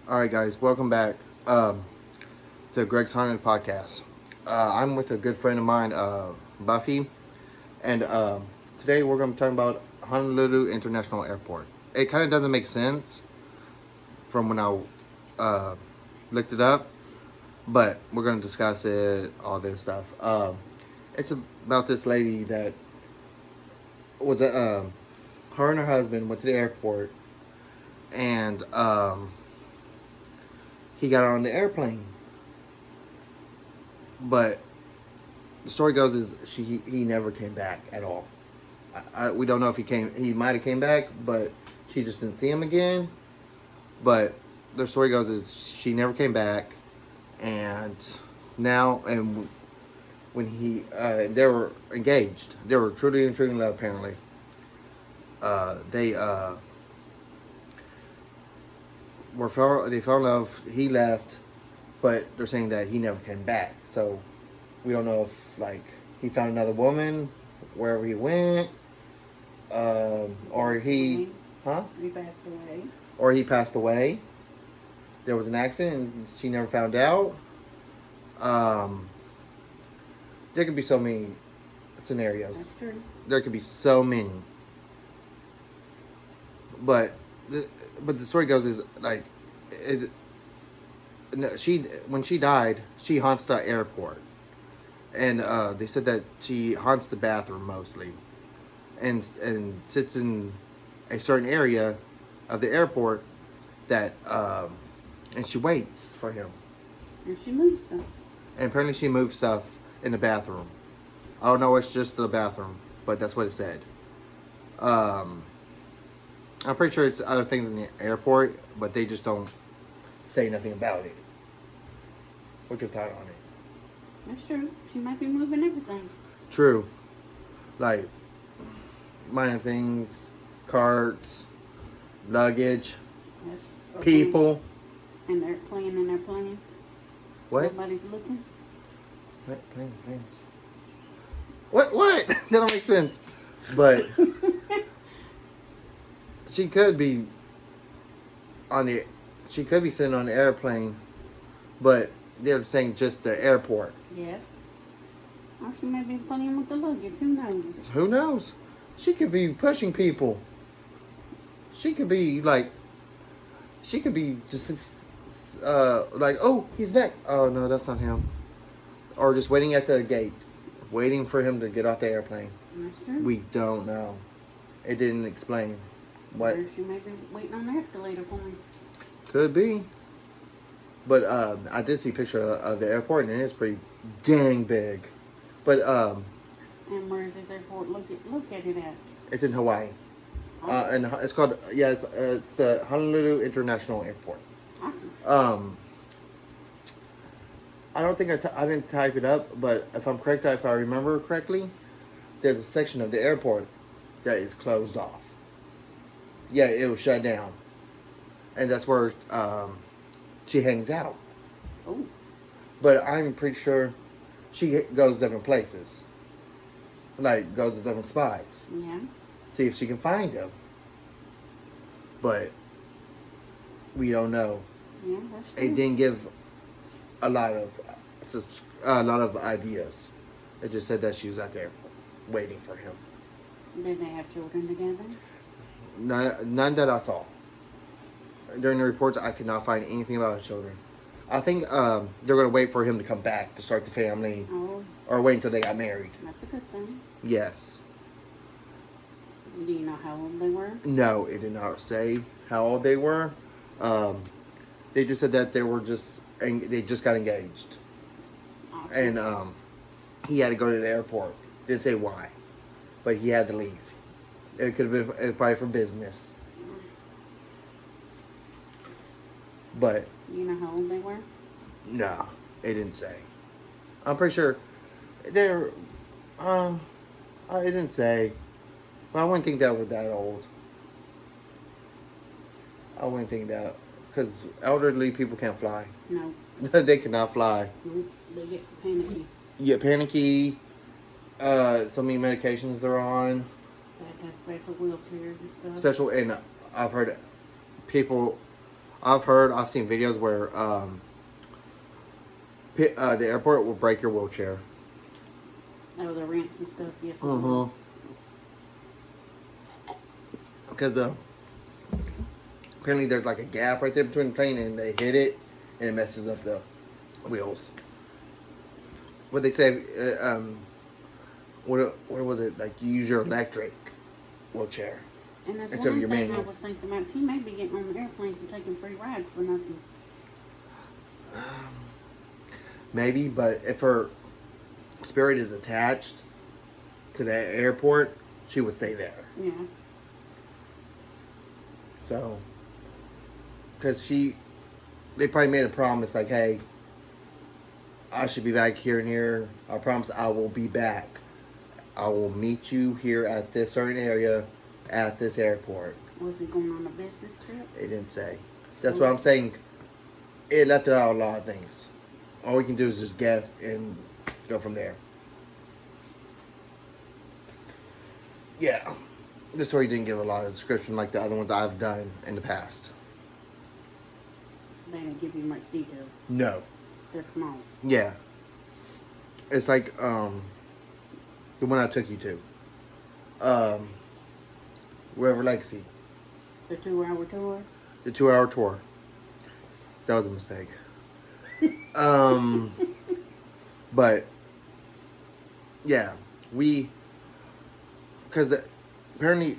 All right, guys, welcome back to Greg's Haunted Podcast. I'm with a good friend of mine, Buffy, and today we're going to be talking about Honolulu International Airport. It kind of doesn't make sense from when I uh, looked it up, but we're going to discuss it, all this stuff. It's about this lady that was her and her husband went to the airport, and he got on the airplane. But the story goes is he never came back at all. We don't know if he came. He might have came back, but she just didn't see him again. But the story goes is she never came back, and now when they were engaged, they were truly and truly in love. Apparently, they they fell in love. He left, but they're saying that he never came back. So we don't know if like he found another woman wherever he went, or he, huh? He passed away. Or he passed away. There was an accident and she never found out. There could be so many scenarios. That's true. There could be so many. But the story goes is like when she died, she haunts the airport, and they said that she haunts the bathroom mostly, and sits in a certain area of the airport that and she waits for him. And she moves stuff. And apparently she moved stuff in the bathroom. I don't know, it's just the bathroom, but that's what it said. I'm pretty sure it's other things in the airport, but they just don't say nothing about it. What's your thought on it? That's true. She might be moving everything. True. Like, minor things, carts, luggage, Yes. people. And they're playing in their planes. What? Nobody's looking. What? Playing planes. What? That don't make sense. But she could be she could be sitting on the airplane, but they're saying just the airport. Yes. Or she may be playing with the luggage. Who knows? Who knows? She could be pushing people. She could be just like, oh, he's back. Oh no, that's not him. Or just waiting at the gate, waiting for him to get off the airplane. That's true. We don't know. It didn't explain what. Or she may be waiting on the escalator for him. Could be. But I did see a picture of the airport, and it's pretty dang big. But And where is this airport? Look at it at. it's in Hawaii. And it's called, it's the Honolulu International Airport. Awesome. I don't think I didn't type it up, but if I'm correct, if I remember correctly, there's a section of the airport that is closed off. Yeah, it was shut down. And that's where she hangs out. Oh. But I'm pretty sure she goes different places. Like, goes to different spots. Yeah. See if she can find him. But we don't know. Yeah, that's true. It didn't give a lot of ideas. It just said that she was at the airport waiting for him. Did they have children together? None that I saw. During the reports, I could not find anything about his children. I think they're going to wait for him to come back to start the family. Oh. Or wait until they got married. That's a good thing. Yes. Do you know how old they were? No, it did not say how old they were. They just said that they just got engaged. Awesome. And he had to go to the airport. Didn't say why. But he had to leave. It could have been probably for business. But You know how old they were? no, it didn't say. I'm pretty sure they're it didn't say. But I wouldn't think that we're that old. I wouldn't think that, because elderly people can't fly. No. They cannot fly. Nope. They get panicky. You get panicky. So many medications they're on. That's special wheelchairs and stuff. Special, and I've heard people I've seen videos where the airport will break your wheelchair. Oh, the ramps and stuff. Yes. It Mm-hmm. will. Because apparently there's like a gap right there between the plane, and they hit it, and it messes up the wheels. What they say, what was it, like? You use your electric wheelchair And that's instead of one your thing I manual. was thinking about. She may be getting on the airplanes and taking free rides for nothing. Maybe, but if her spirit is attached to that airport, she would stay there. Yeah. So, because they probably made a promise like, hey, I should be back here and here. I promise I will be back. I will meet you here at this certain area at this airport. Was he going on a business trip? It didn't say. That's what I'm saying. It left out a lot of things. All we can do is just guess and go from there. Yeah. The story didn't give a lot of description like the other ones I've done in the past. They didn't give you much detail. No. They're small. Yeah. It's like the one I took you to. Wherever Legacy. The 2-hour tour. The 2-hour tour. That was a mistake. But yeah, because apparently,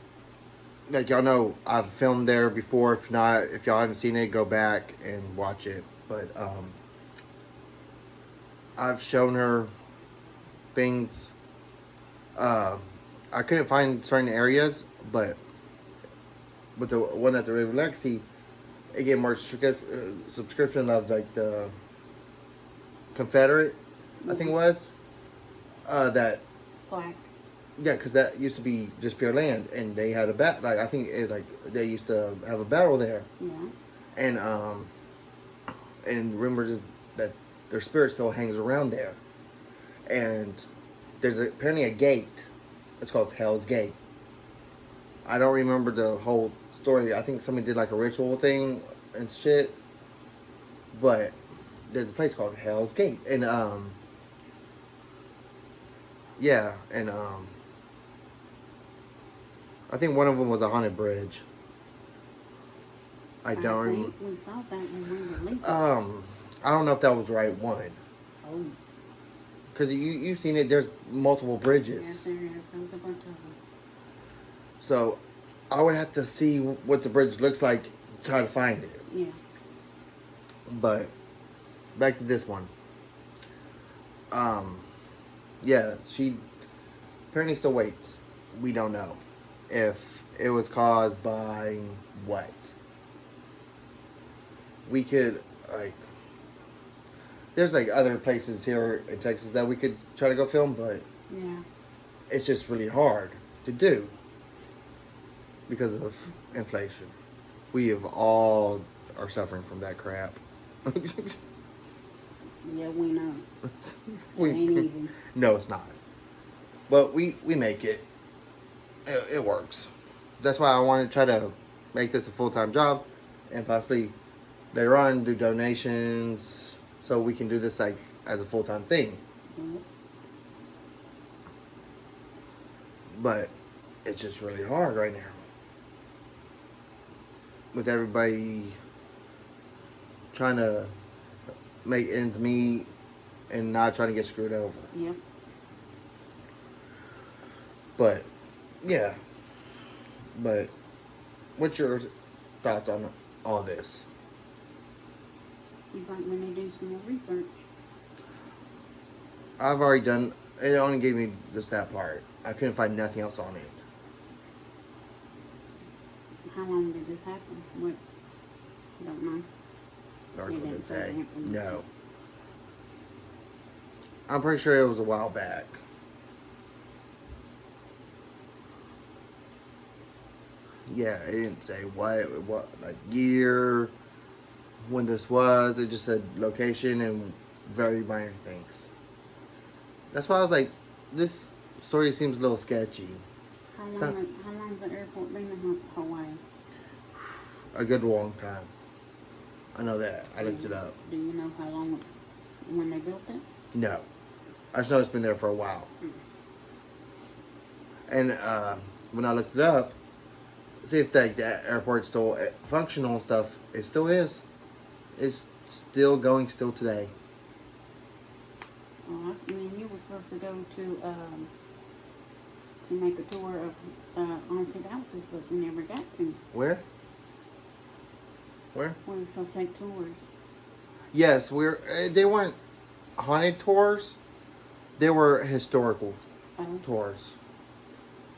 like y'all know, I've filmed there before. If not, if y'all haven't seen it, go back and watch it. But I've shown her things. I couldn't find certain areas, but with the one at the River Legacy, it gave more subscription of like the Confederate, I think it was. That Black. yeah, because that used to be just pure land, and they had a bat. Like I think they used to have a battle there, Yeah. And rumors is that their spirit still hangs around there, and there's apparently a gate. It's called Hell's Gate. I don't remember the whole story. I think somebody did like a ritual thing and shit, but there's a place called Hell's Gate, and yeah, and I think one of them was a haunted bridge. I don't remember. We saw that when we were leaving. I don't know if that was the right one. Oh. Because you've seen it, there's multiple bridges. Yes, there is. There was a bunch of them. So I would have to see what the bridge looks like to try to find it. Yeah. But back to this one. Yeah, she apparently still waits. We don't know if it was caused by what. We could there's like other places here in Texas that we could try to go film, but Yeah. it's just really hard to do because of inflation. We have all are suffering from that crap. Yeah, we know. We- It ain't easy. No, it's not. But we make it. It works. That's why I want to try to make this a full-time job, and possibly later on do donations so we can do this like as a full-time thing. Yes. But it's just really hard right now with everybody trying to make ends meet and not trying to get screwed over. Yep. But yeah. But what's your thoughts on all this? Seems like we need to do some more research. I've already done. It only gave me just that part. I couldn't find nothing else on it. How long did this happen? What? Don't know. The article didn't didn't say say. the information. No. I'm pretty sure it was a while back. Yeah, it didn't say what like year, when this was. It just said location and very minor things. That's why I was like, this story seems a little sketchy. How So- long's the airport been in Hawaii? A good long time. I know that. I looked it up. Do you know how long when they built it? No. I just know it's been there for a while. And when I looked it up, see if that airport's still functional and stuff. It still is. It's still going still today. Oh, I mean, you were supposed to go to make a tour of haunted houses, but we never got to. Where? Where? We were supposed to take tours. Yes, they weren't haunted tours. They were historical tours.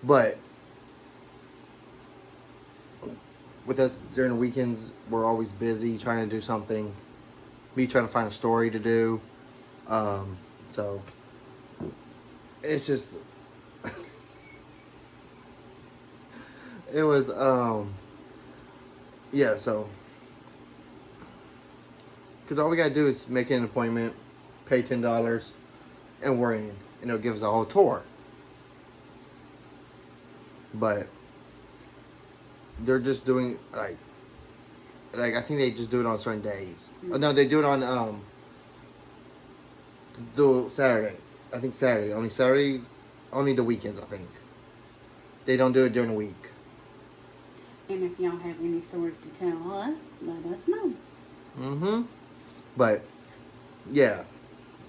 But with us during the weekends, we're always busy trying to do something. Me trying to find a story to do. So it's just it was yeah, so because all we gotta do is make an appointment, pay $10, and we're in, and it'll give us a whole tour. But they're just doing like I think they just do it on certain days. Oh, no, they do it on do Saturday. I think Saturday. Only Saturdays, only the weekends, I think. They don't do it during the week. And if y'all have any stories to tell us, let us know. Mm-hmm. But yeah,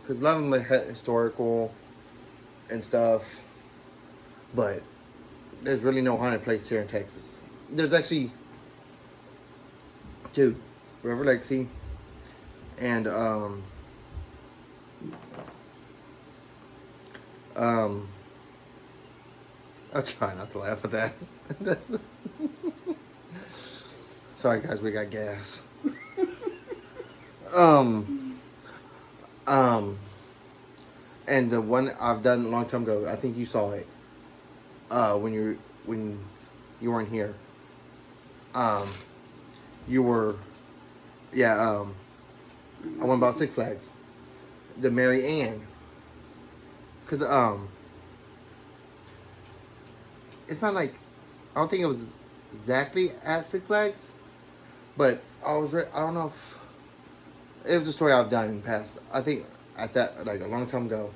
because a lot of them are historical and stuff. But there's really no haunted place here in Texas. There's actually two, River Lexi, and I'll try not to laugh at that. Sorry guys, we got gas. And the one I've done a long time ago, I think you saw it. When you weren't here. You were, yeah. I went about Six Flags, the Mary Ann, cause it's not like I don't think it was exactly at Six Flags, but I don't know if it was a story I've done in the past. I think at that like a long time ago,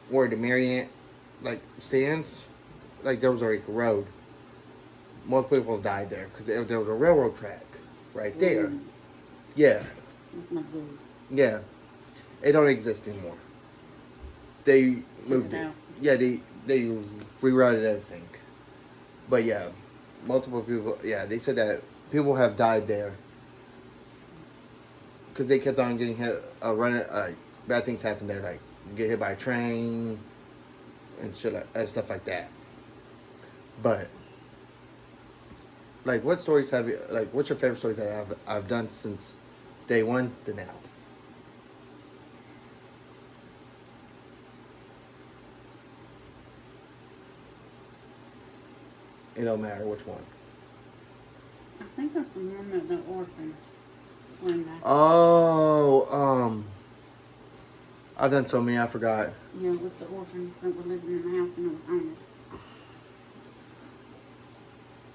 where the Mary Ann like stands, like there was a road. Most people have died there because there was a railroad track right there. Yeah. That's not good. Yeah. It don't exist anymore. They moved it. Yeah, they rerouted everything. But yeah, multiple people. Yeah, they said that people have died there because they kept on getting hit. Bad things happened there, like get hit by a train and shit, stuff like that. But like, what stories have you? Like, what's your favorite story that I've done since day one to now? It don't matter which one. I think that's the one that the orphans went back. Oh, I've done so many, I forgot. Yeah, it was the orphans that were living in the house and it was haunted.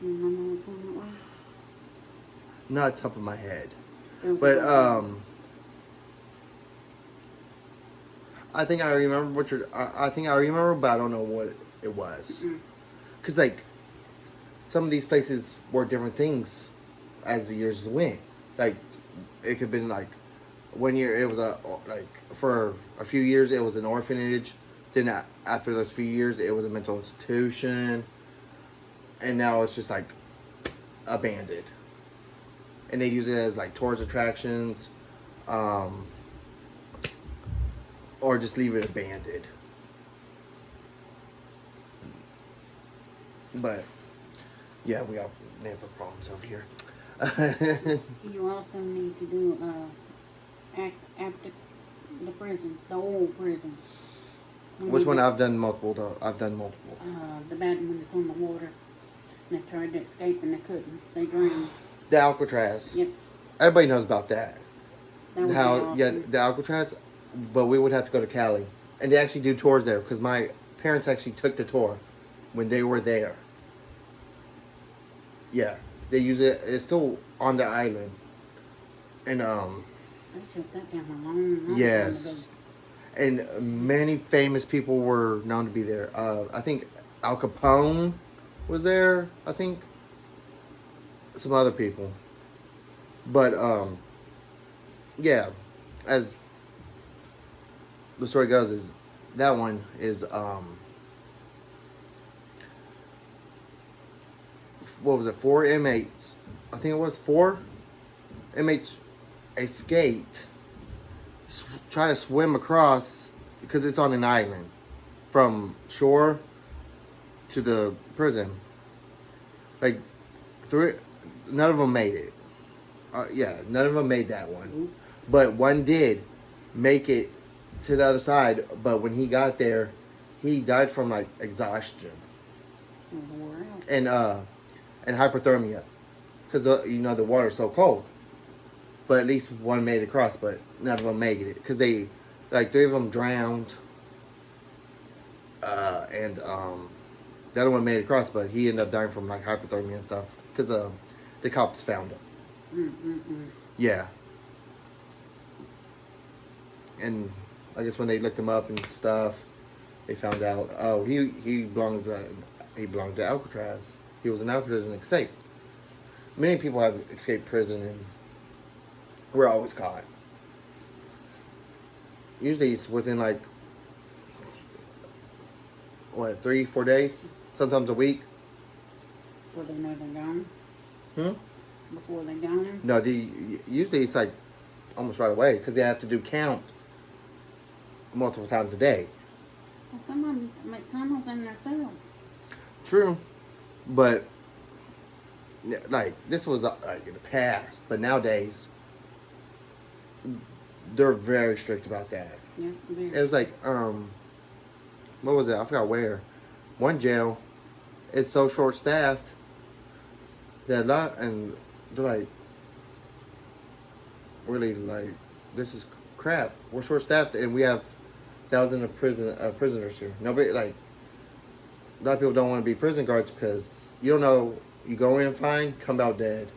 You remember which one it was? Not top of my head, It was but the orphans. I think I remember what you're. I think I remember, but I don't know what it was. Mm-mm. Cause like some of these places were different things as the years went. Like it could have been like 1 year it was for a few years it was an orphanage. Then after those few years it was a mental institution, and now it's just like abandoned. And they use it as like tourist attractions, or just leave it abandoned. But yeah, we all have problems over here. You also need to do after the prison, the old prison. Which one? I've done multiple though. I've done multiple. The bad one that's on the water. And they tried to escape and they couldn't. They drowned. The Alcatraz. Yep. Everybody knows about that. That would be How awesome. yeah, the Alcatraz, but we would have to go to Cali, and they actually do tours there because my parents actually took the tour when they were there. Yeah, they use it. It's still on the island, And They shut that down a long yes, and many famous people were known to be there. I think Al Capone was there. I think some other people, but yeah, as the story goes, is that one is what was it? 4 inmates. I think it was 4 inmates escaped. Try to swim across because it's on an island from shore to the prison. Like three, none of them made it. Yeah, none of them made that one, but one did make it to the other side. But when he got there, he died from like exhaustion and hypothermia because the water's so cold. But at least one made it across, but none of them made it because they, like 3 of them drowned, and the other one made it across, but he ended up dying from like hypothermia and stuff because the cops found him. Yeah, and I guess when they looked him up and stuff, they found out he belonged to Alcatraz. He was in Alcatraz and escaped. Many people have escaped prison and we're always caught. Usually it's within like 3-4 days, sometimes a week. Before they know they're gone. Before they're gone. No, usually it's like almost right away because they have to do count multiple times a day. Well, some of them make tunnels in themselves. True, but like this was like in the past, but nowadays they're very strict about that. Yeah, it was like what was it? I forgot where. One jail, it's so short staffed that and they're like, really like, this is crap. We're short staffed and we have thousands of prisoners here. Nobody like. A lot of people don't want to be prison guards because you don't know. You go in fine, come out dead.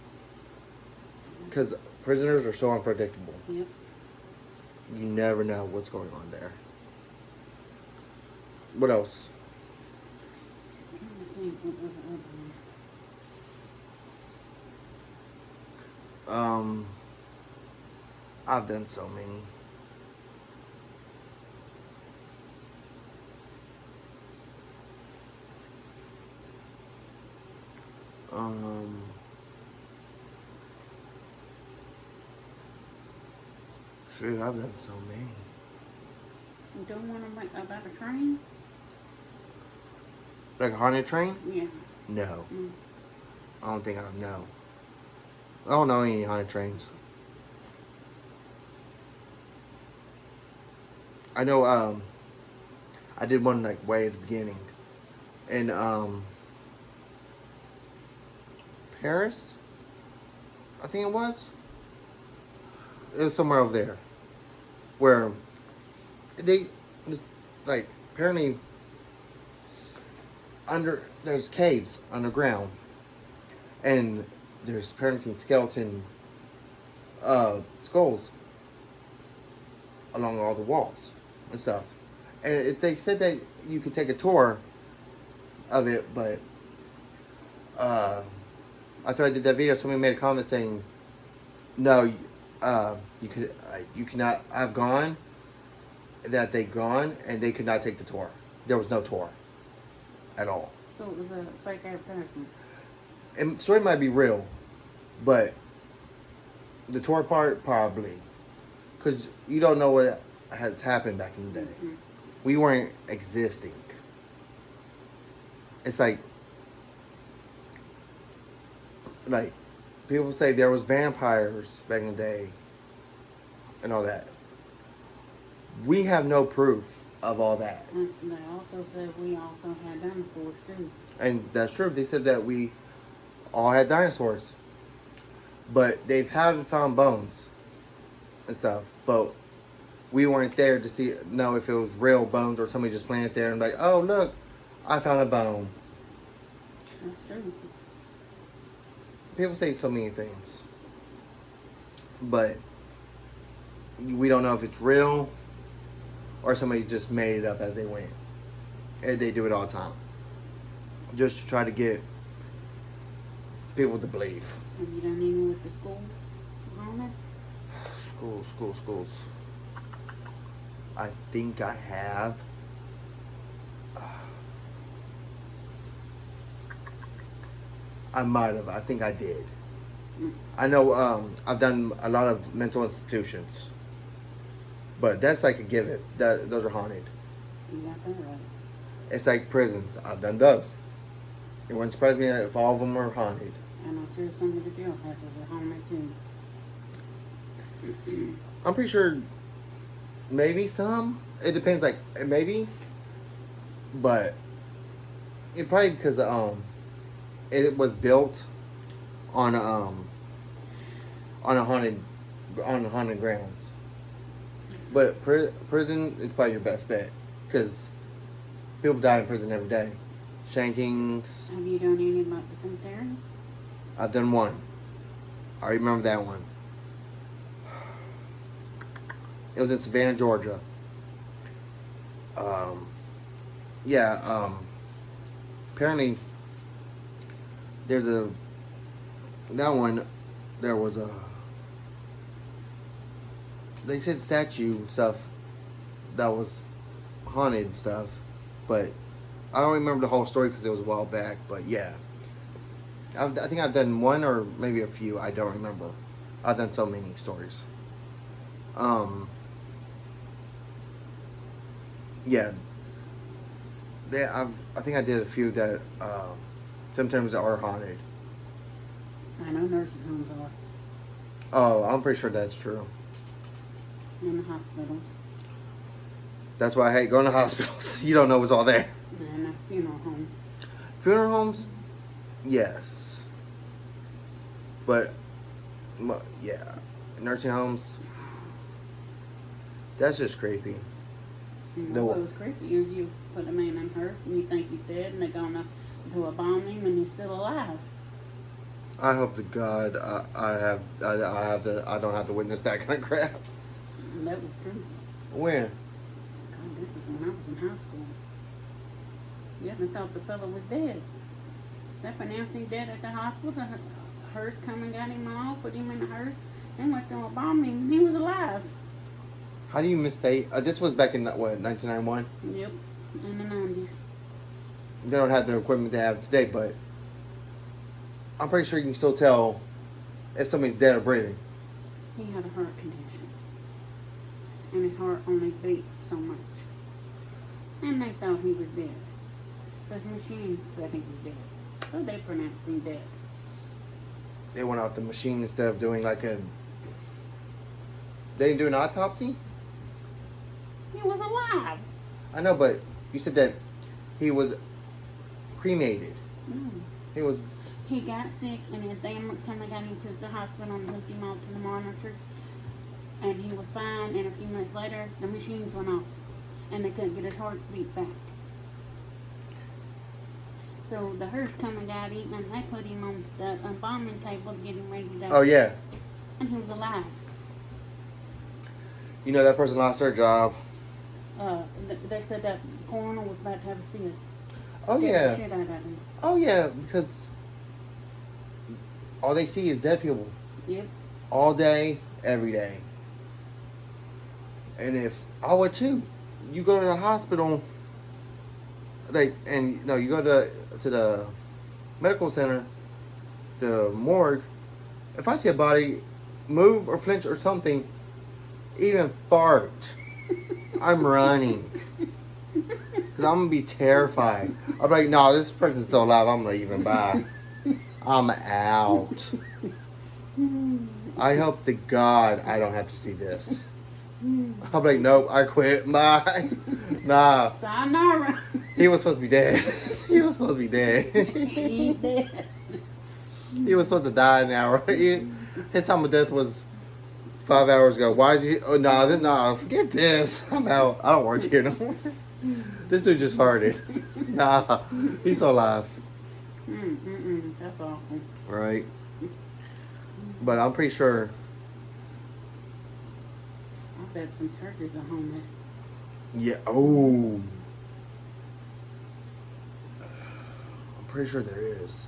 Because prisoners are so unpredictable. Yep. You never know what's going on there. What else? I'm trying to think, what was the other one? I've done so many. Shoot, I've done so many. You don't want to make about a train? Like a haunted train? Yeah. No. I don't think I know. I don't know any haunted trains. I know I did one like way at the beginning. In Paris? I think it was. It was somewhere over there. Where they like apparently there's caves underground and there's apparently skeleton skulls along all the walls and stuff. And they said that you could take a tour of it, but after I did that video, somebody made a comment saying, "No, you cannot." I've gone. That they've gone and they could not take the tour. There was no tour at all. So it was a fake advertisement. And the story might be real, but the tour part probably, because you don't know what has happened back in the day. We weren't existing. It's like people say there was vampires back in the day and all that. We have no proof of all that. And they also said we also had dinosaurs too. And that's true. They said that we all had dinosaurs. But they've found bones and stuff. But we weren't there to know if it was real bones or somebody just planted there and like, oh look, I found a bone. That's true. People say so many things. but we don't know if it's real or somebody just made it up as they went. And they do it all the time, just to try to get people to believe. Have you done any with the school on it? Schools. I think I have. I might have. I think I did. I know I've done a lot of mental institutions. But that's like a given. Those are haunted. You got that right. It's like prisons. I've done those. It wouldn't surprise me if all of them were haunted. And I'm sure some of the jailhouses are haunted too. I'm pretty sure maybe some. It depends, like, maybe. But it probably because it was built on a haunted grounds. But prison is probably your best bet because people die in prison every day. Shankings. Have you done any about the cemeteries? I've done one. I remember that one. It was in Savannah, Georgia. Apparently, there was a. They said statue and stuff that was haunted and stuff, but I don't remember the whole story because it was a while back. But yeah, I think I've done one or maybe a few. I don't remember. I've done so many stories. Yeah. I think I did a few that sometimes are haunted. I know nursing homes are. Oh, I'm pretty sure that's true. In the hospitals. That's why I hate going to hospitals. You don't know what's all there. And a funeral home. Funeral homes? Yes. But, yeah. Nursing homes? That's just creepy. What was creepy is you put a man in hearse and you think he's dead and they're gonna do a bomb him and he's still alive. I hope to God I don't have to witness that kind of crap. And that was true. When? God, this is when I was in high school. Yeah, they thought the fellow was dead. They pronounced him dead at the hospital. The hearse come and got him all, put him in the hearse, then went to a bomb him and he was alive. How do you mistake? This was back in, what, 1991? Yep, in the 90s. They don't have the equipment they have today, but I'm pretty sure you can still tell if somebody's dead or breathing. He had a heart condition. And his heart only beat so much. And they thought he was dead. This machine said he was dead. So they pronounced him dead. They went off the machine instead of doing like a... They didn't do an autopsy? He was alive. I know, but you said that he was cremated. No. He got sick and the ambulance came and got him to the hospital and hooked him up to the monitors. And he was fine, and a few minutes later, the machines went off. And they couldn't get his heartbeat back. So the hearse come and got him, and they put him on the embalming table to get him ready to go. Oh, yeah. And he was alive. You know, that person lost their job. They said that coroner was about to have a fit. Oh, Scared yeah. the shit out of him. Oh, yeah, because all they see is dead people. Yep. All day, every day. And if I would too, you go to the hospital, you go to the medical center, the morgue. If I see a body move or flinch or something, even fart, I'm running. Because I'm going to be terrified. I'm like, no, this person's still alive. I'm leaving. Bye. I'm out. I hope to God I don't have to see this. I'm like, nope, I quit. Bye. Nah. Sayonara. He was supposed to be dead. He was supposed to be dead. He ain't dead. He was supposed to die now. His time of death was 5 hours ago. Why is he? Oh, no, forget this. I'm out. I don't work here no more. This dude just farted. Nah, he's still alive. That's awful. Right. But I'm pretty sure bet some churches are haunted. Yeah. Oh. I'm pretty sure there is.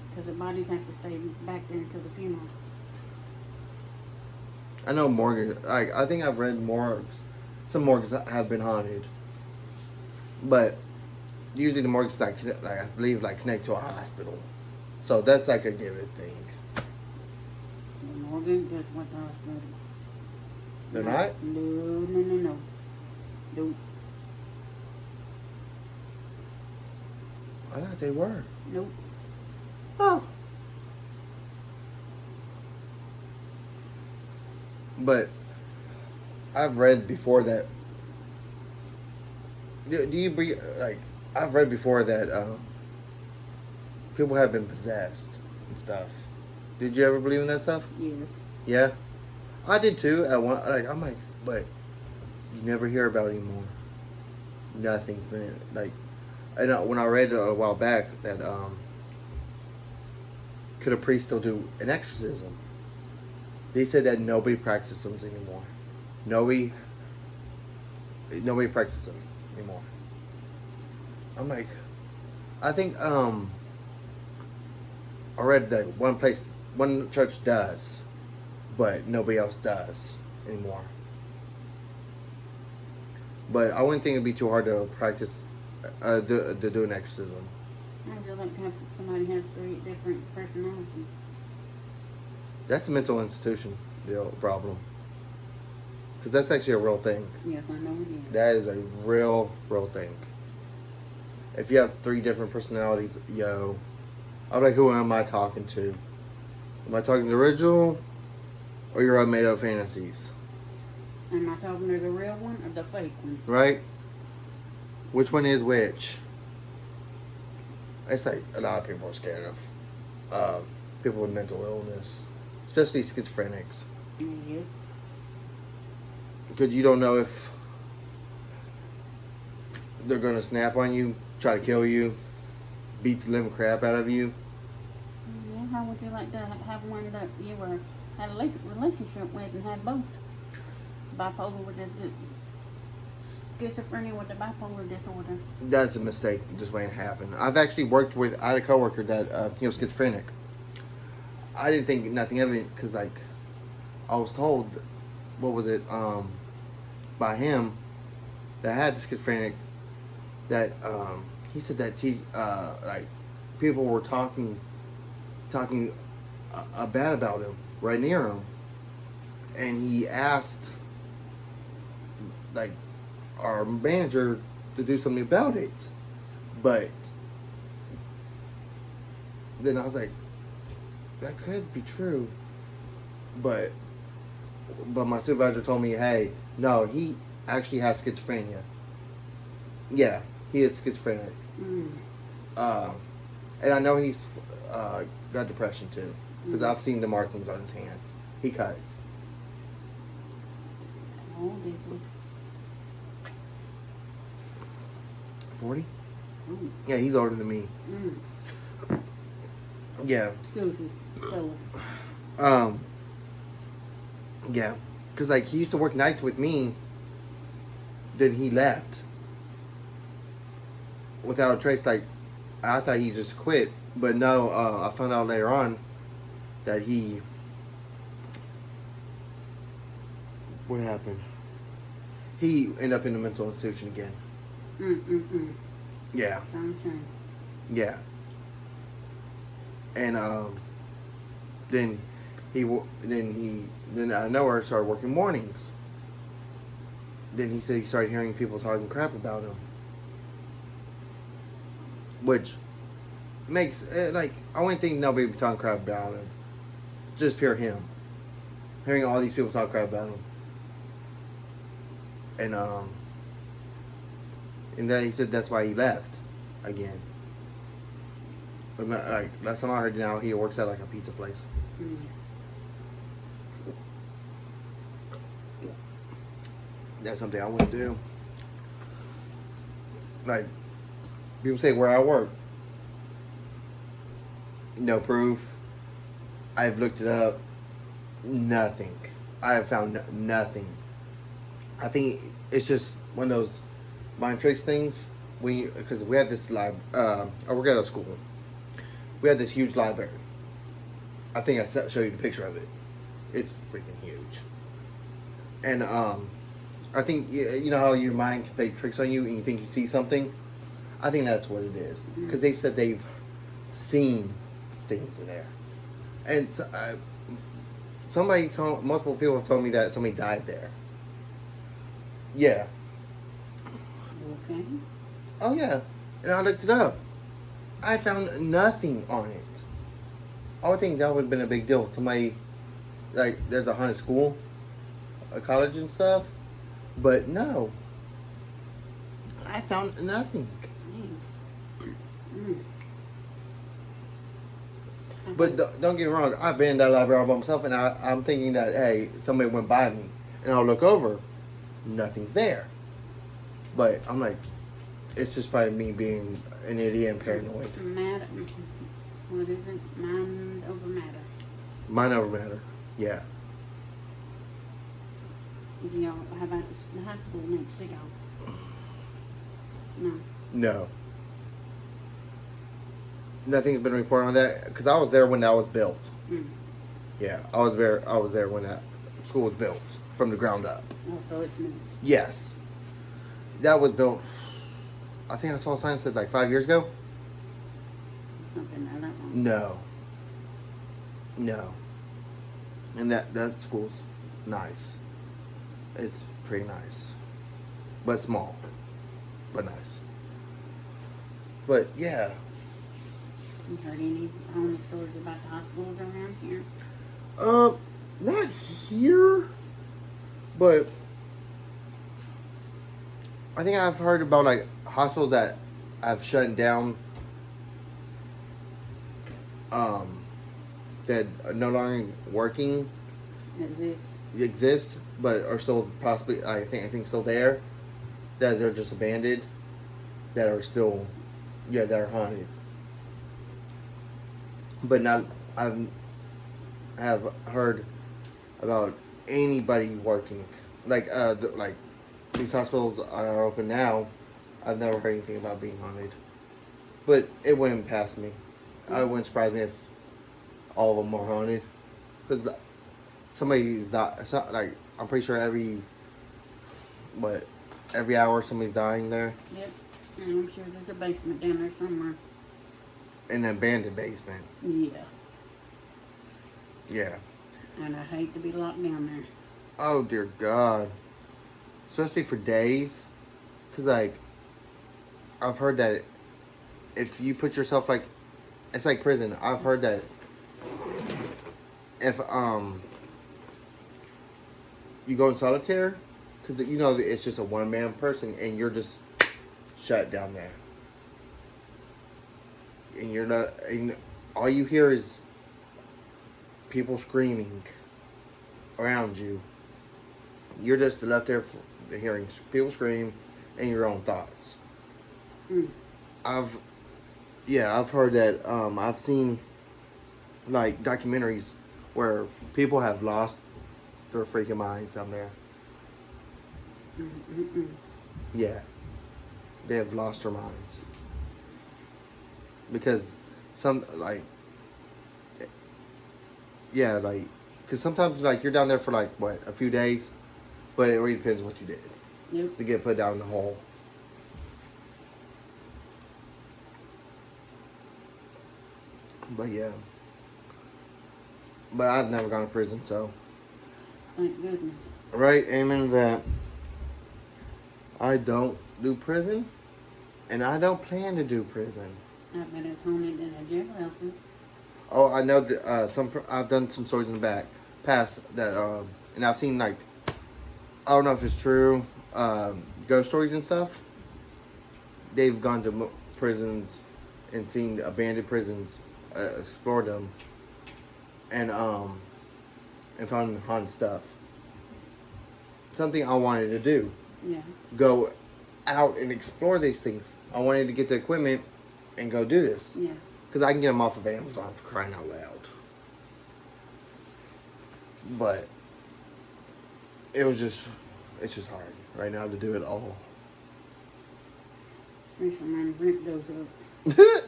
Because the bodies have to stay back there until the funeral. I know mortgage. I think I've read morgues. Some morgues have been haunted, but usually the morgues like I believe like connect to a hospital, so that's like a given thing. The morgue, that's what the hospital. They're not? No. Nope. I thought they were. Nope. Oh. But I've read before that. Do you like? I've read before that people have been possessed and stuff. Did you ever believe in that stuff? Yes. Yeah, I did too. At one, I'm like, but you never hear about it anymore. Nothing's been like. And when I read it a while back that could a priest still do an exorcism? They said that nobody practices them anymore. Nobody practices them anymore. I'm like, I think I read that one church does, but nobody else does anymore. But I wouldn't think it'd be too hard to practice, to do an exorcism. I just like to have somebody has 3 different personalities. That's a mental institution problem. Because that's actually a real thing. Yes, I know it is. That is a real thing. If you have 3 different personalities, I'm like, who am I talking to? Am I talking to the original or your made up fantasies? Am I talking to the real one or the fake one? Right? Which one is which? It's like a lot of people are scared of people with mental illness, especially schizophrenics. Yeah. Because you don't know if they're going to snap on you, try to kill you, beat the living crap out of you. Yeah, how would you like to have one that you had a relationship with and had both? Bipolar with the schizophrenia with the bipolar disorder. That's a mistake just waiting to happen. I've actually worked with, I had a coworker that, he was schizophrenic. I didn't think nothing of it because, like, I was told, what was it, by him that had the schizophrenic, that, he said that, like, people were talking bad about him right near him. And he asked, like, our manager to do something about it. But then I was like, that could be true. But my supervisor told me, hey, no, he actually has schizophrenia. Yeah, he is schizophrenic. Mm. And I know he's got depression too. Because I've seen the markings on his hands. He cuts. Oh, different. 40? Mm. Yeah, he's older than me. Mm. Yeah. Excuses, fellas. Yeah. Because, like, he used to work nights with me. Then he left. Without a trace. Like, I thought he just quit. But no, I found out later on that he... What happened? He ended up in a mental institution again. Yeah. I'm saying. Yeah. And then out of nowhere started working mornings. Then he said he started hearing people talking crap about him, which makes like I wouldn't think nobody would be talking crap about him. Just pure him, hearing all these people talk crap about him, and then he said that's why he left again. But like last time I heard, now he works at like a pizza place. Mm. That's something I wouldn't do. Like people say where I work, no proof. I've looked it up. Nothing. I have found nothing. I think it's just one of those mind tricks things. Because we had this I work at a school. We had this huge library. I think I show you the picture of it. It's freaking huge. And I think you know how your mind can play tricks on you, and you think you see something. I think that's what it is. Because they've said they've seen things in there, and so, multiple people have told me that somebody died there. Yeah. Okay. Oh yeah. And I looked it up. I found nothing on it. I would think that would have been a big deal. Somebody, like, there's a haunted school, a college and stuff, but no. I found nothing. Mm. But don't get me wrong, I've been in that library all by myself, and I'm thinking that, hey, somebody went by me, and I'll look over, nothing's there. But I'm like, it's just probably me being an idiot and paranoid. Matter. What is it? Mind over matter. Mind over matter, yeah. Y'all, how about the high school next to y'all? No. No. Nothing's been reported on that, because I was there when that was built. Mm. Yeah, I was there when that school was built from the ground up. Oh, so it's new. Yes. That was built, I think I saw a sign that said like 5 years ago. Something like that long. No. And that school's nice. It's pretty nice. But small. But nice. But yeah. You heard any haunted stories about the hospitals around here? Not here, but I think I've heard about like hospitals that have shut down, that are no longer working, exist, but are still possibly I think still there, that they're just abandoned, that are still, that are haunted. But not, I have heard about anybody working like like these hospitals are open now. I've never heard anything about being haunted, but it wouldn't pass me. It wouldn't surprise me if all of them are haunted, because somebody's like I'm pretty sure every hour somebody's dying there. Yep, and I'm sure there's a basement down there somewhere. An abandoned basement. Yeah. Yeah. And I hate to be locked down there. Oh dear God. Especially for days, because like I've heard that if you put yourself like, it's like prison. I've heard that if you go in solitaire, because you know it's just a one-man person and you're just shut down there, and you're not, and all you hear is people screaming around you. You're just left there hearing people scream and your own thoughts. Mm. I've heard that. I've seen like documentaries where people have lost their freaking minds down there. Mm-mm-mm. Yeah, they have lost their minds because because sometimes like you're down there for like a few days, but it really depends what you did. Yep. To get put down in the hole. But yeah. But I've never gone to prison, so. Thank goodness. Right, amen to that. I don't do prison, and I don't plan to do prison. I bet it's haunted in the jailhouses. Oh, I know that I've done some stories in the past that and I've seen like, I don't know if it's true, ghost stories and stuff. They've gone to prisons and seen abandoned prisons, explored them, and found haunted stuff. Something I wanted to do. Yeah. Go out and explore these things. I wanted to get the equipment and go do this. Yeah. Because I can get them off of Amazon, for crying out loud. But it was just it's just hard right now to do it all. Especially when rent goes up.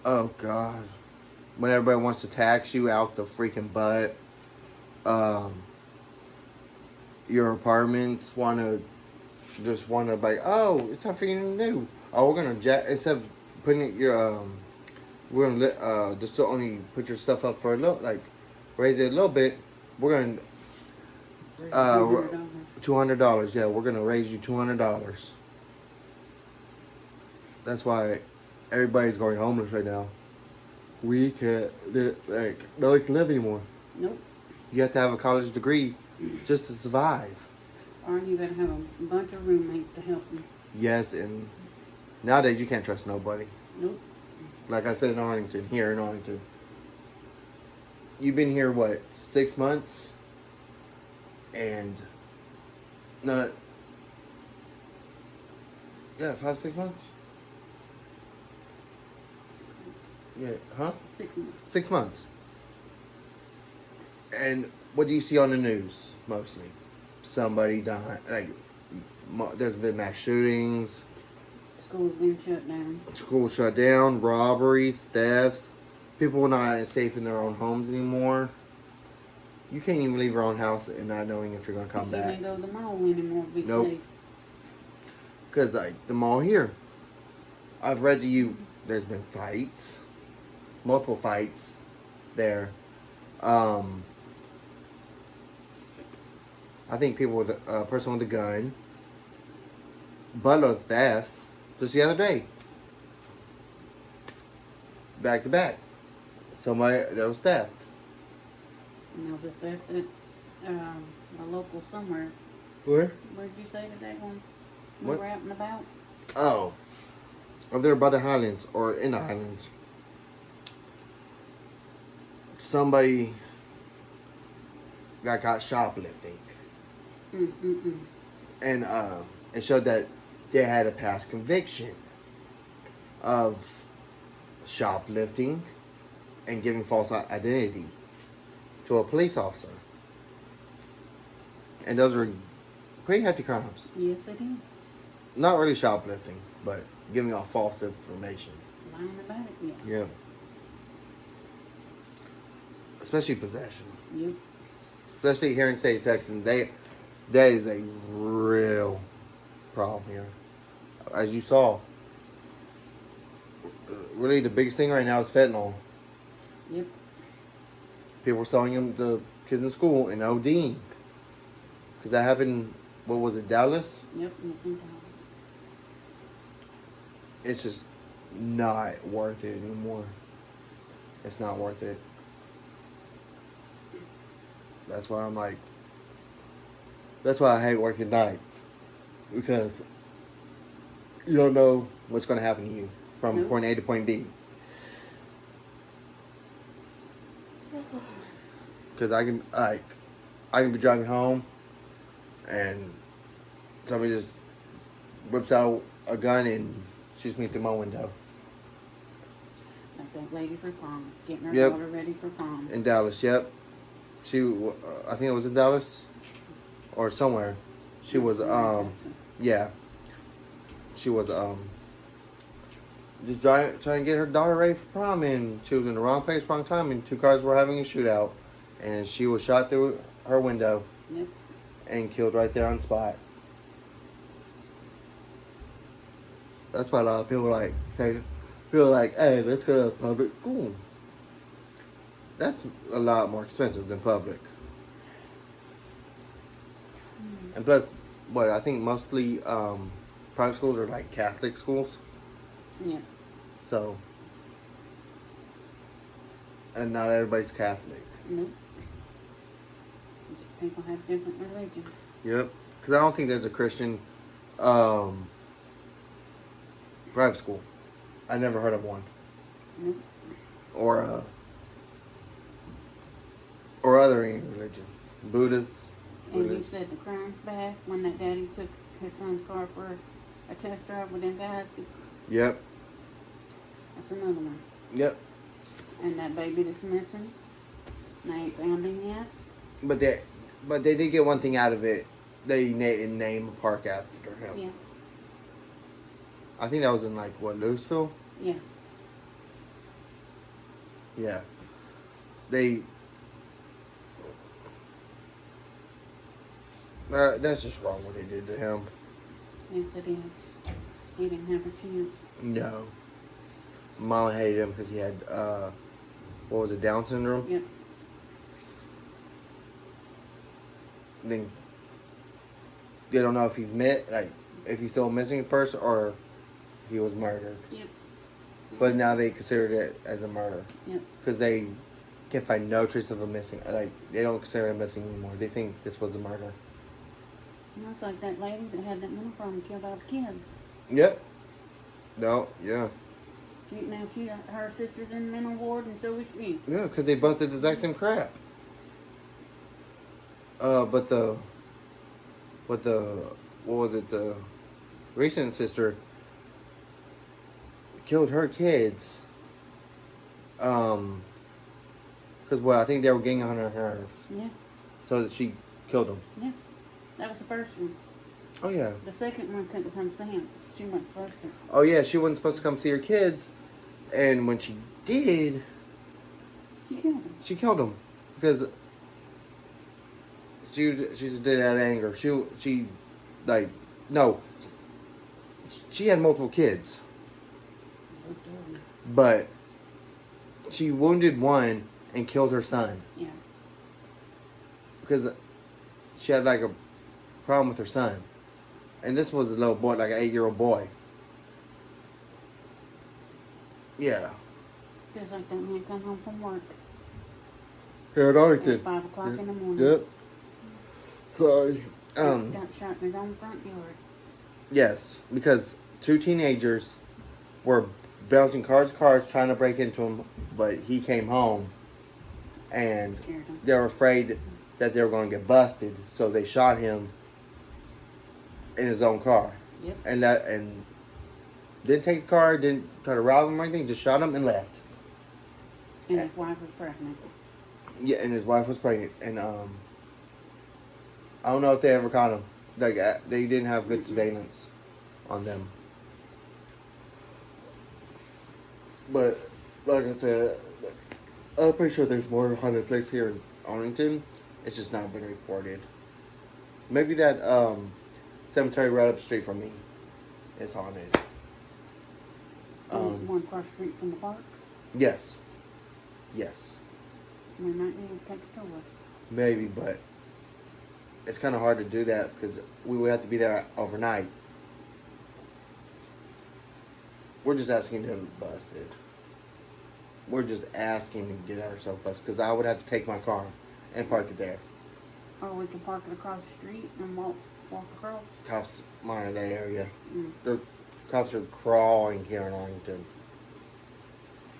Oh God, when everybody wants to tax you out the freaking butt. Um, your apartments want to like, oh, it's time for you to new. Oh, we're gonna instead of putting it your we're gonna just to only put your stuff up for a little, like raise it a little bit. We're gonna $200. $200. Yeah, we're gonna raise you $200. That's why everybody's going homeless right now. We can't like nobody can live anymore. Nope. You have to have a college degree just to survive. Or you gotta have a bunch of roommates to help you. Yes, and nowadays you can't trust nobody. Nope. Like I said in Arlington, here in Arlington. You've been here, what, 6 months? And, no, yeah, 5, 6 months? Yeah, huh? 6 months. 6 months. And what do you see on the news, mostly? Somebody dying, like, there's been mass shootings. School's been shut down. School shut down, robberies, thefts. People not safe in their own homes anymore. You can't even leave your own house and not knowing if you're going to come You back. can't go to the mall anymore to be Nope. safe. Because, like, the mall here. I've read to you, there's been fights. Multiple fights there. I think people with a person with a gun. Buttload of thefts. Just the other day. Back to back. Somebody, there was theft. And there was a theft at a local somewhere. Where? Where'd you say today when we What? were out and about? Oh. Over there by the Highlands, or in the Highlands. Somebody got caught shoplifting. And it showed that they had a past conviction of shoplifting and giving false identity to a police officer. And those are pretty hefty crimes. Yes, it is. Not really shoplifting, but giving out false information. Lying about it, yeah. Yeah. Especially possession. Yep. Especially here in state of Texas, that is a real problem here. As you saw, really the biggest thing right now is fentanyl. Yep. People are selling them to kids in school and ODing. Because that happened, what was it, Dallas? Yep, it's in Dallas. It's just not worth it anymore. It's not worth it. That's why I'm like, that's why I hate working nights. Because you don't know what's going to happen to you from Nope. point A to point B. Because I can be driving home and somebody just whips out a gun and shoots me through my window. Like that lady for prom, getting her Yep. daughter ready for prom. In Dallas, yep. I think it was in Dallas or somewhere. She was, Texas. yeah. She was, just trying to get her daughter ready for prom, and she was in the wrong place, wrong time, and two cars were having a shootout, and she was shot through her window Yep. and killed right there on the spot. That's why a lot of people feel like, hey, let's go to public school. That's a lot more expensive than public. And plus, I think mostly private schools are like Catholic schools. Yeah. So, and not everybody's Catholic. Nope. People have different religions. Yep. Because I don't think there's a Christian private school. I never heard of one. Nope. Or other any religion. Buddhist. And you said the crime's bad when that daddy took his son's car for a test drive with them guys. Yep. That's another one. Yep. And that baby that's missing, they ain't found him yet. But But they did get one thing out of it. They name a park after him. Yeah. I think that was in like what, Louisville? Yeah. Yeah. They. That's just wrong what they did to him. Yes, it is. He didn't have a chance. No. Mom hated him because he had what was it, Down syndrome? Yep. Then they don't know if he's if he's still a missing person or he was murdered. Yep. But now they considered it as a murder. Yep. Because they can't find no trace of a missing. Like, they don't consider it missing anymore. They think this was a murder. You know, it's like that lady that had that mental problem killed all the kids. Yep. No, yeah. Her sister's in the mental ward, and so is she. Yeah, because they both did the exact same crap. But the recent sister killed her kids. Because I think they were getting on her nerves. Yeah. So that she killed them. Yeah. That was the first one. Oh yeah. The second one couldn't come see him. She wasn't supposed to. Oh yeah, she wasn't supposed to come see her kids, and when she did, She killed him. she killed them because she just did it out of anger. She like no. She had multiple kids, but she wounded one and killed her son. Yeah. Because she had like a problem with her son. And this was a little boy, like an 8-year-old boy. Yeah. Just like that man come home from work Yeah, at Darlington. 5 o'clock in the morning. Yep. Sorry. Got shot in his own front yard. Yes, because 2 teenagers were bouncing cars trying to break into him, but he came home and Scared him. they were afraid that they were going to get busted, so they shot him in his own car. Yep. And didn't take the car, didn't try to rob him or anything, just shot him and left. And his wife was pregnant. Yeah, and his wife was pregnant, and I don't know if they ever caught him. Like they didn't have good surveillance on them. But like I said, I'm pretty sure there's more haunted place here in Arlington. It's just not been reported. Maybe that cemetery right up the street from me is haunted. One across the street from the park. Yes. Yes. We might need to take a tour. Maybe, but it's kind of hard to do that because we would have to be there overnight. We're just asking to be busted. We're just asking to get ourselves busted because I would have to take my car and park it there. Or we can park it across the street and walk across. Cops monitor that area. Mm. The cops are crawling here in Arlington.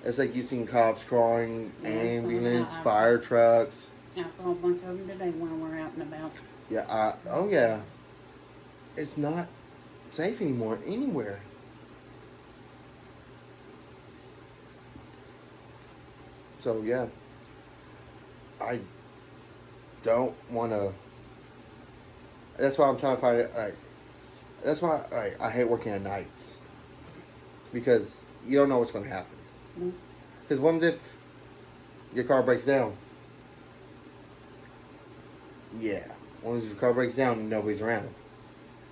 It's like you've seen cops crawling, Yeah, ambulance, so fire trucks. I saw a bunch of them today when we're out and about. Yeah, oh yeah. It's not safe anymore anywhere. So yeah, I don't want to. That's why I'm trying to find it. Like, that's why I hate working at nights because you don't know what's going to happen. Mm. Because what if your car breaks down? Yeah, what if your car breaks down and nobody's around?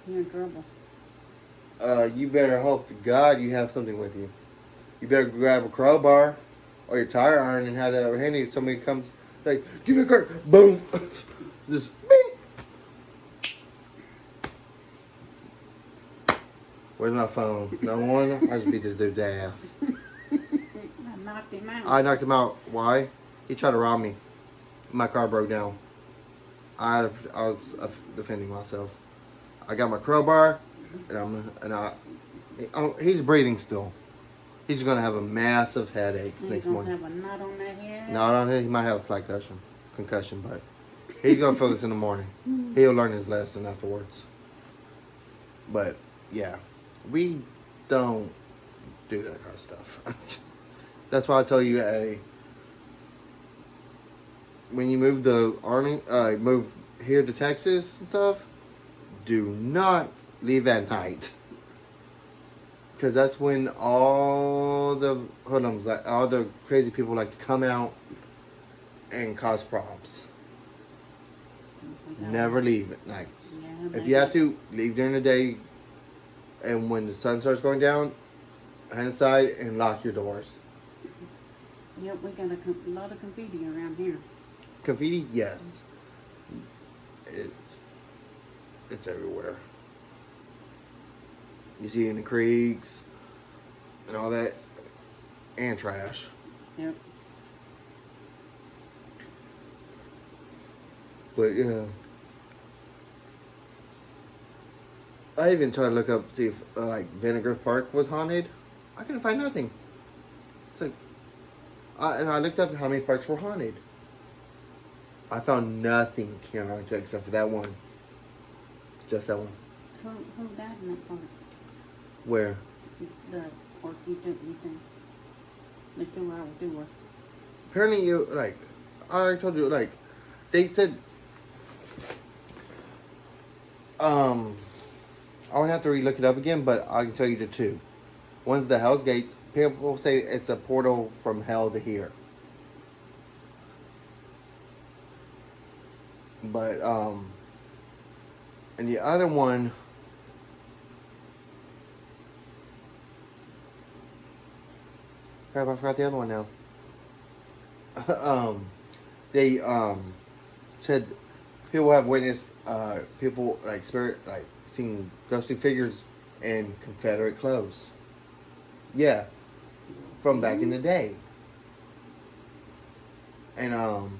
You're in trouble. You better hope to God you have something with you. You better grab a crowbar or your tire iron and have that over handy. If somebody comes, like, give me a car, boom, just bing. Where's my phone? No one. I just beat this dude's ass. I knocked him out. I knocked him out. Why? He tried to rob me. My car broke down. I was defending myself. I got my crowbar, and he's breathing still. He's gonna have a massive headache He's next gonna morning. have a knot on that head. Not on it. He might have a slight concussion, but he's gonna feel this in the morning. He'll learn his lesson afterwards. But yeah, we don't do that kind of stuff. That's why I tell you, when you move to move here to Texas and stuff, do not leave at night. Because that's when all the hoodlums, like all the crazy people, like to come out and cause problems. Never leave at nights. Yeah, If you have to, leave during the day. And when the sun starts going down, head inside and lock your doors. Yep, we got a lot of graffiti around here. Graffiti, yes. It's everywhere. You see it in the creeks and all that, and trash. Yep. But yeah, I even tried to look up see if like Vinegar Park was haunted. I couldn't find nothing. It's like, and I looked up how many parks were haunted. I found nothing here in Arlington except for that one. Just that one. Who died in that park? Where? The park you think the 2-hour tour. Apparently, you like I already told you, like they said. I would have to re-look it up again, but I can tell you the two. One's the Hell's Gate. People say it's a portal from hell to here. But and the other one, crap, I forgot the other one now. They said people have witnessed people like spirit like seeing ghostly figures in Confederate clothes. Yeah, from back in the day. And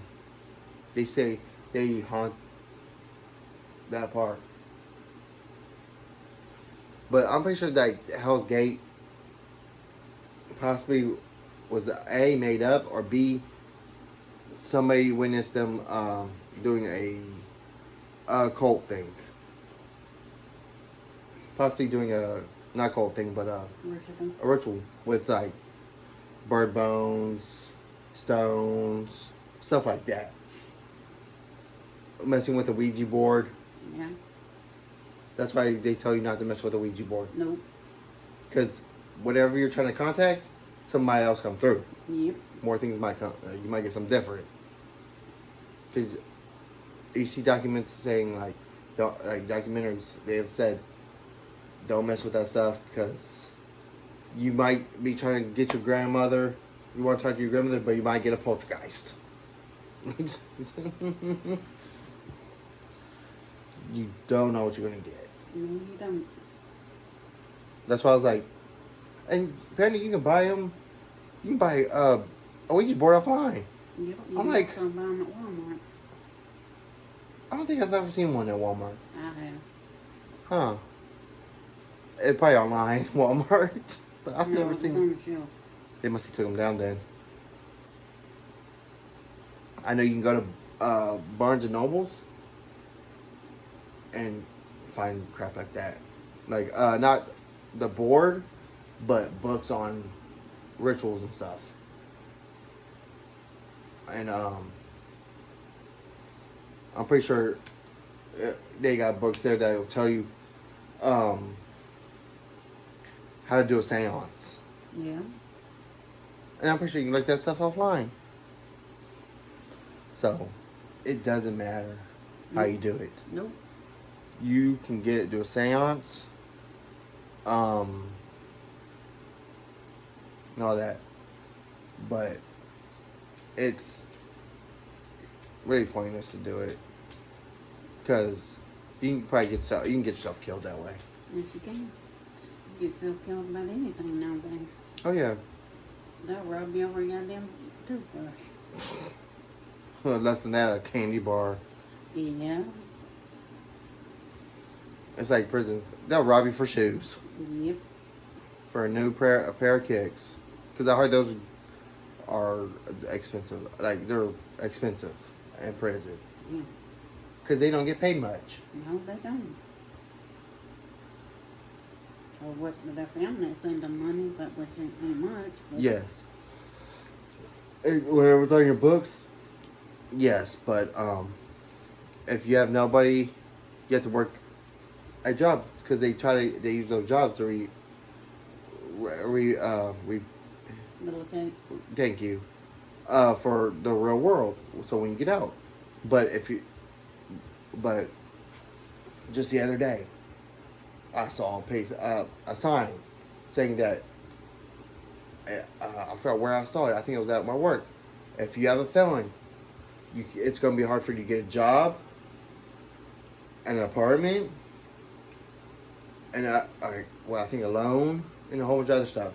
they say they haunt that park. But I'm pretty sure that Hell's Gate possibly was A, made up, or B, somebody witnessed them doing a cult thing. Possibly doing a, not cult thing, but a ritual with like bird bones, stones, stuff like that. Messing with the Ouija board. Yeah. That's why they tell you not to mess with the Ouija board. Nope. Because whatever you're trying to contact, somebody else come through. Yep. More things might come. You might get something different. Because you see documents saying like documentaries, they have said, don't mess with that stuff because you might be trying to get your grandmother. You want to talk to your grandmother, but you might get a poltergeist. You don't know what you're gonna get. No, you don't. That's why I was like, and apparently you can buy them. You can buy a Ouija board offline. Yep. I'm like, buy them at Walmart. I don't think I've ever seen one at Walmart. I have. Huh. It's probably online, Walmart. But I've never It's seen. on the shelf. They must have took them down then. I know you can go to Barnes and Nobles and find crap like that. Like, not the board, but books on rituals and stuff. And I'm pretty sure they got books there that will tell you how to do a seance. Yeah. And I'm pretty sure you can look that stuff offline. So, it doesn't matter how you do it. Nope. You can do a seance. And all that. But it's really pointless to do it. Because you can probably get yourself killed that way. Yes, you can. You get yourself killed about anything nowadays. Oh yeah. They'll rob you over your goddamn toothbrush. Well, less than that, a candy bar. Yeah. It's like prisons. They'll rob you for shoes. Yep. For a pair of kicks. Because I heard those are expensive. Like, they're expensive in prison. Yeah. Because they don't get paid much. No, they don't. Or what their family send them money, but which ain't much. But Yes. When it was on your books, yes, but if you have nobody, you have to work a job because they use those jobs to re Militant. thank you for the real world. So when you get out, but if you but just the other day, I saw a sign saying that I forgot where I saw it. I think it was at my work. If you have a felon, it's going to be hard for you to get a job, an apartment, and I think a loan and a whole bunch of other stuff.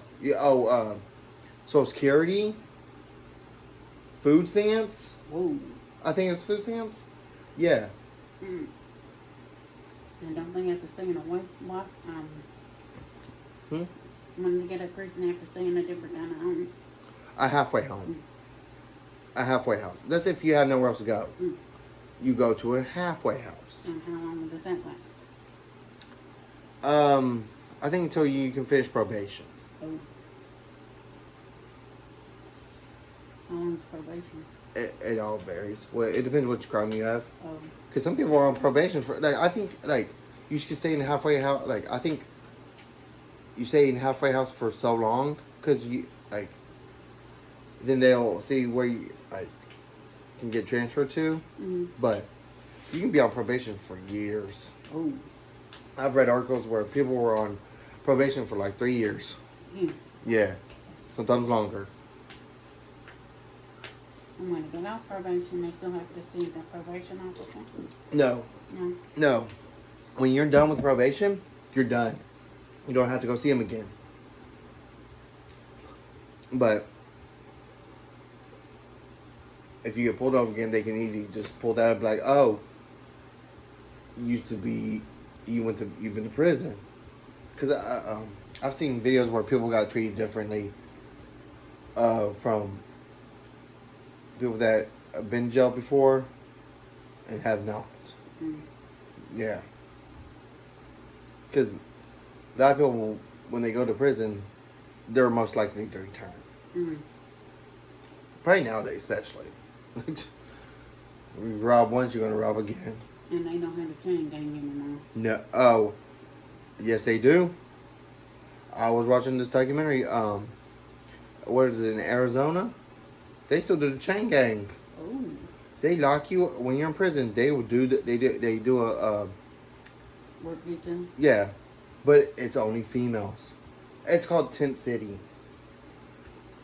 Social Security, food stamps. Whoa. I think it's food stamps. Yeah. Mm. And don't they have to stay in a what? Hmm? When they get a prison, they have to stay in a different kind of home. A halfway home. A halfway house. That's if you have nowhere else to go. Mm. You go to a halfway house. And how long does that last? I think until you can finish probation. Oh. How long is probation? It all varies. Well, it depends which crime you have. Oh. Because some people are on probation for I think you should stay in a halfway house. I think you stay in a halfway house for so long because you then they'll see where you can get transferred to. Mm-hmm. But you can be on probation for years. Oh. I've read articles where people were on probation for 3 years. Yeah. Yeah, sometimes longer. And when they get off probation, they still have to see the probation officer? No. No. No. When you're done with probation, you're done. You don't have to go see him again. But if you get pulled over again, they can easily just pull that up oh, you've been to prison. Because I've seen videos where people got treated differently from people that have been in jail before and have not. Mm. Yeah. Because a lot of people, when they go to prison, they're most likely to return. Mm. Probably nowadays, especially. You rob once, you're going to rob again. And they don't have a chain gang anymore. No. Oh, yes, they do. I was watching this documentary. What is it, in Arizona? They still do the chain gang. Oh. They lock you when you're in prison. They will do they do a Work you do? yeah, but it's only females. It's called Tent City.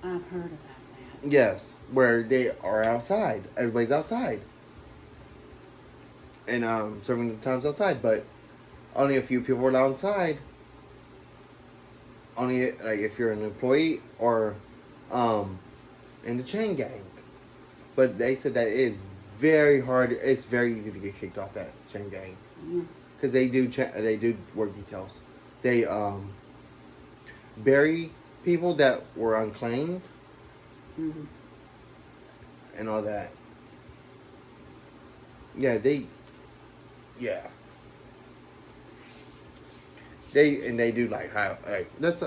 I've heard about that. Yes, where they are outside. Everybody's outside. And serving the times outside, but only a few people are allowed inside. Only if you're an employee or in the chain gang. But they said that it is very hard. It's very easy to get kicked off that chain gang because they do work details. They bury people that were unclaimed and all that. Yeah, they do that's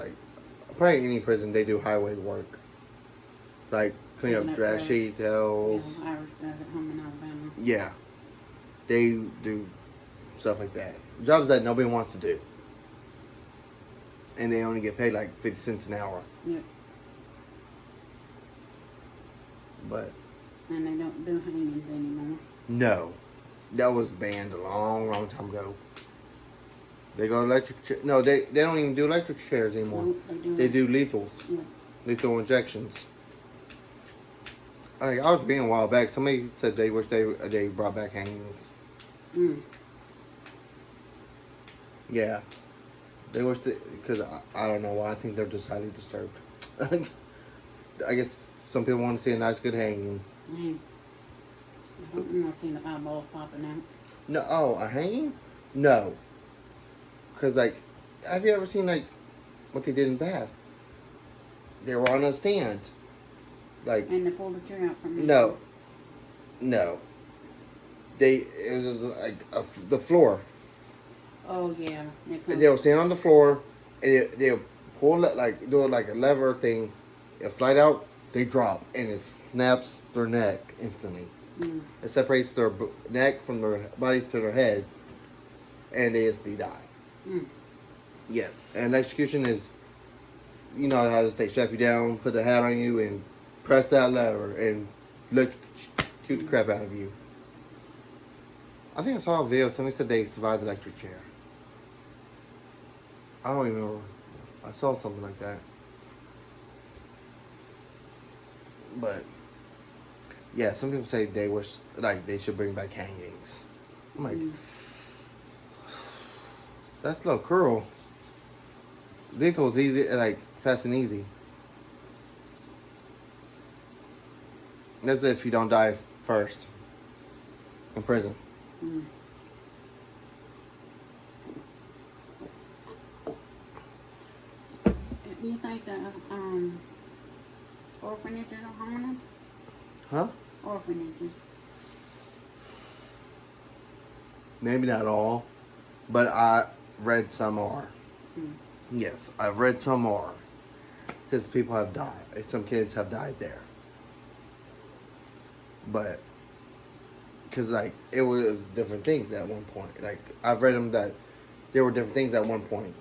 probably any prison they do highway work, clean up trash details. Yeah, Iris does it home in Alabama. Yeah, they do stuff like that. Jobs that nobody wants to do, and they only get paid 50 cents an hour. Yep. But And they don't do hangings anymore. no, that was banned a long time ago. They go electric. No, they don't even do electric chairs anymore. Nope, They do lethals, Yeah. lethal injections. I was reading a while back. Somebody said they wish they brought back hangings. Mm. Yeah, they wish because I don't know why. I think they're just highly disturbed. I guess some people want to see a nice, good hanging. Mm. I don't want to see the eyeballs popping out. No, a hanging? No. Cause have you ever seen what they did in the past? They were on a stand. And they pulled the chair out from No. It was the floor. Oh yeah. They will stand on the floor, and they'll pull it do it like a lever thing. It'll slide out. They drop, and it snaps their neck instantly. Mm. It separates their neck from their body to their head, and they instantly die. Mm. Yes, and execution is, you know how they strap you down, put the hat on you, and press that lever and electrocute the crap out of you. I think I saw a video. Somebody said they survived the electric chair. I don't even know. I saw something like that. But yeah, some people say they wish like they should bring back hangings. I'm like, that's a little cruel. Lethal is easy, like fast and easy. That's if you don't die first in prison. Mm. You think that orphanages are harming them? Huh? Orphanages. Maybe not all, but I read some are. Mm. Yes, I've read some are. Because people have died. Some kids have died there. But, because, like, it was different things at one point. Like, I've read them that there were different things at one point.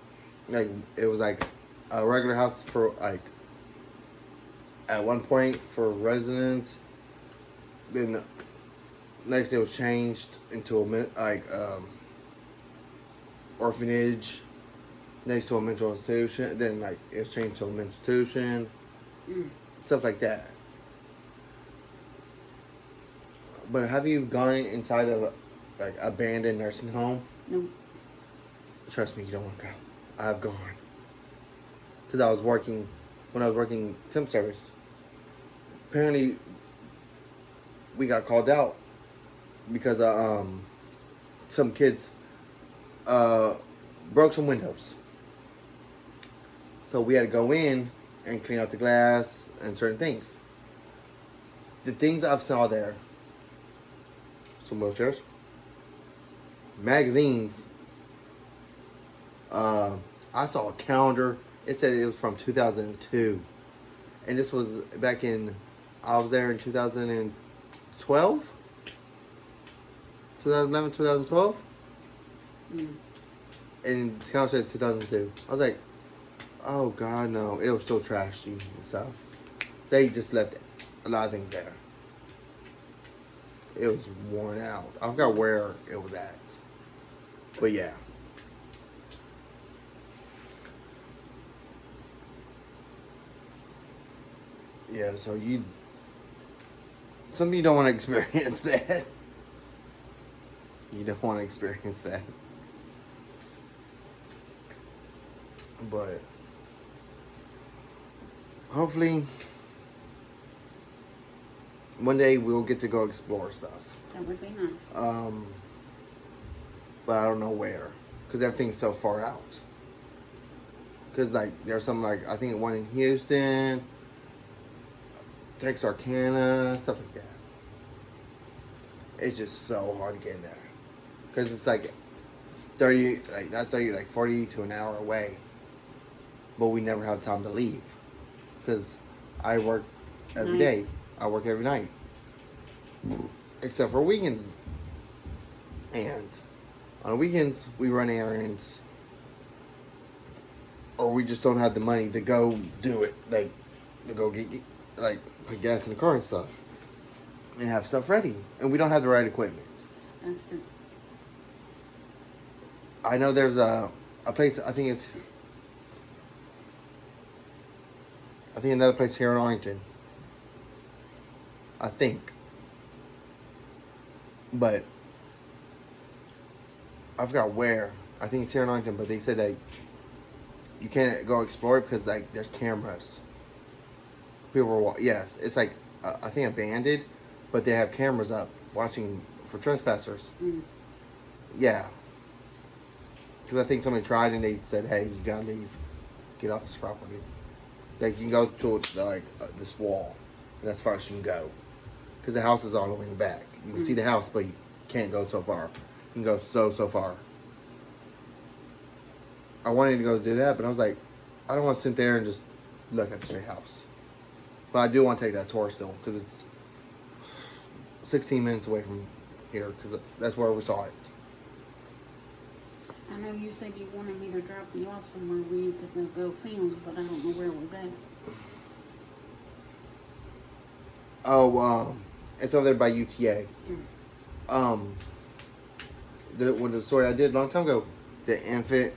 Like, it was, like, a regular house for, like, at one point for residents. Then, next it was changed into a, orphanage. Next to a mental institution. Then, like, it was changed to a mental institution. Mm. Stuff like that. But have you gone inside of a, like, abandoned nursing home? No. Trust me, you don't want to go. I've gone. Because I was working, when I was working temp service, apparently we got called out because some kids broke some windows. So we had to go in and clean out the glass and certain things. The things I've saw there, some wheelchairs, magazines. I saw a calendar. It said it was from 2002, and this was back in. I was there in 2012, 2011, 2012, and the calendar said 2002. I was like, oh God, no! It was still trashy and stuff. They just left a lot of things there. It was worn out. I forgot where it was at. But yeah. Yeah, so some of you don't want to experience that. You don't want to experience that. But hopefully one day we'll get to go explore stuff. That would be nice. But I don't know where, because everything's so far out. Because like there's some like I think one in Houston, Texarkana, stuff like that. It's just so hard to get in there, because it's like 30, like not 30, like 40 to an hour away. But we never have time to leave, because I work every day. I work every night, except for weekends. And on weekends, we run errands, or we just don't have the money to go do it, like to go get like put gas in the car and stuff, and have stuff ready, and we don't have the right equipment. That's true. I know there's a place. I think another place here in Arlington. I think. But I forgot where. I think it's here in Arlington, but they said that you can't go explore it because like there's cameras. People are yes, it's like I think abandoned, but they have cameras up watching for trespassers. Mm. Yeah. Because I think somebody tried and they said, "Hey, you gotta leave, get off this property." Like you can go to this wall, and that's as far as you can go. Because the house is all the way in the back. You can see the house, but you can't go so far. You can go so far. I wanted to go do that, but I was like, I don't want to sit there and just look at the straight house. But I do want to take that tour still, because it's 16 minutes away from here because that's where we saw it. I know you said you wanted me to drop you off somewhere where you could go film, but I don't know where it was at. Oh, it's over there by UTA. Mm. The story I did a long time ago, the infants.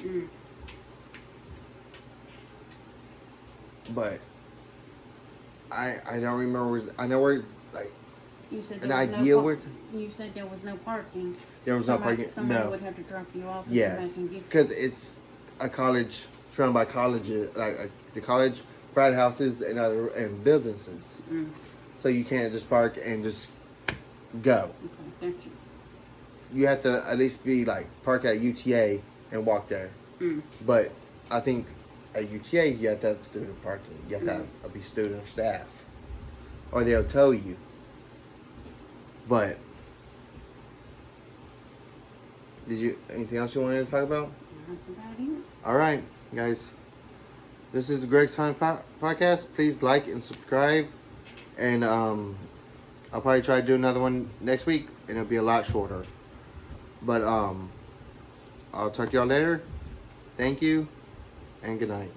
Mm. But I don't remember. I know where, like, You said an there was idea no where. You said there was no parking. There was no parking. Somebody No. would have to drop you off and come Yes, back and get you. because it's a college surrounded by colleges, like the college, frat houses, and businesses. Mm. So you can't just park and just go. Okay, got you. You have to at least be like park at UTA and walk there. Mm. But I think at UTA you have to have student parking. You have to have, be student or staff, or they'll tell you. But did you anything else you wanted to talk about? That's about it. All right, guys. This is the Greg's Hunt podcast. Please like and subscribe, and I'll probably try to do another one next week, and it'll be a lot shorter. But I'll talk to y'all later. Thank you, and good night.